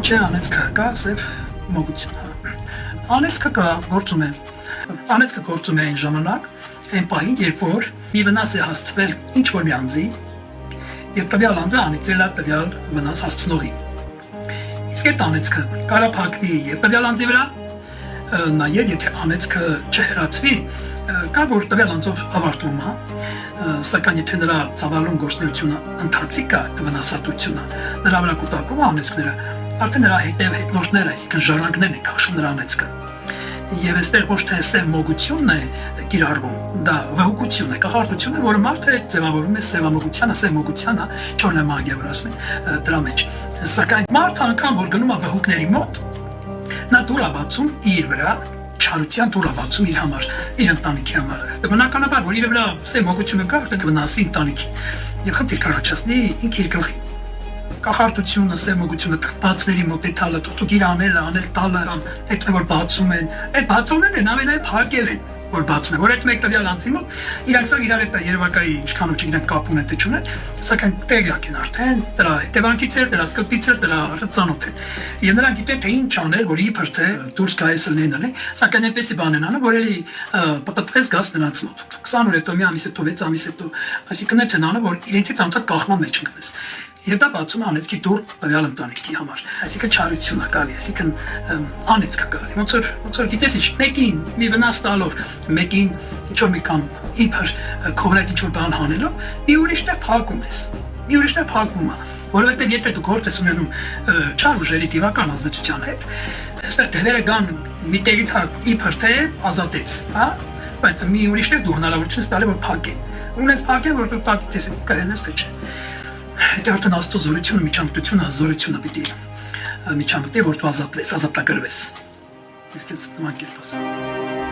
Չէ, անեցքը կա, սև մոգություն։ Անեցքը կա, գործում է։ Անեցքը գործում է այն ժամանակ, այն պահին, երբ որ մի վնաս է հասցվել ինչ-որ մի անձի, եւ տվյալ անձը անիծել է տվյալ վնաս հասցնողի։ Իսկ այդ անեցքը կարա փակվի եւ տվյալ անձի վրա, նաեւ եթե անեցքը չհեռացվի, կա որ տվյալ անձով ավարտվում է, սակայն եթե նրա ծավալուն գործունեությունը ընթացիկ է, վնասատությունը, նրա վրա կուտակում է անեցքները, արդեն նրա հետնորդները, այսինքն ժառանգներն են քաշում նրա անեցքը։ Եվ այստեղ ոչ թե սև մոգությունն է կիրառվում, դա վհուկություն է, կախարդություն է, որը մարդը ձևավորում է սևամոգությանը, սև մոգությանը, չորնամագիա որ ասում են դրա մեջ։ Սակայն մարդը անգամ որ գնում է վհուկների մոտ, նա դուր է բացում իր վրա, չարության դուր է բացում իր համար, իր ընտանիքի համար։ Բնականաբար որ իր վրա սև մոգությունը կա, դա կվնասի ընտանիքի եւ խնդիր կառաջացնի ինքը իր գլխին։ Կախարդությունը, սեմոգությունը, թղթացների մոտեցալը, դուք իր անել տալը, այդ որ բացում են, այդ բացումներն են ամենայն փակել են, որ բացում են, որ այդ մեկ տվյալ անձի մոտ իրանք սա իրար հետ երևակայի ինչքանով չգիտեմ կապ ունեն թե չունեն, սակայն տեղյակ են արդեն դրա հետևանքից էլ, դրա սկզբից էլ, դրա ծանոթ են։ Եվ նրանք գիտեն թե ինչ անել, որ իբր թե դուրս գայես լինել, սակայն այնպեսի բան են անում, որ էլի պատտվես գաս նրանց մոտ։ 20 օր հետո, մի ամիս հետո, 6 ամիս հետո, այսինքն այդ են անում, որ իրենցից անդադ կախման մեջ ընկնես։ Եվ դա բացում է անեցքի դուր տվյալ ընտանիքի համար, այսինքն չարություն է գալի, այսինքն անեցք է գալի, ոնց որ գիտես ինչ, մեկին մի վնաս տալով, մեկին ինչ-որ մի կամ իբր քո վրա ինչ-որ բան հանելով, մի ուրիշն է փակում ես, մի ուրիշն է փակում է, որովհետև եթե դու գործ ես ունենում չար ուժերի դիվական ազդեցության հետ, այստեղ դերը գան մի տեղից իբր թե ազատեց, հա, բայց մի ուրիշն է դու հնարավորություն ես տալի որ փակեն, ունես փակեն որ դու տակից կհենես թե չէ։ Դա արդեն աստծո զորությունը, միջամտությունը, զորությունը պիտի միջամտի, որ դու ազատվես, ազատագրվես։ Իսկ ես նման կերպ ասեմ։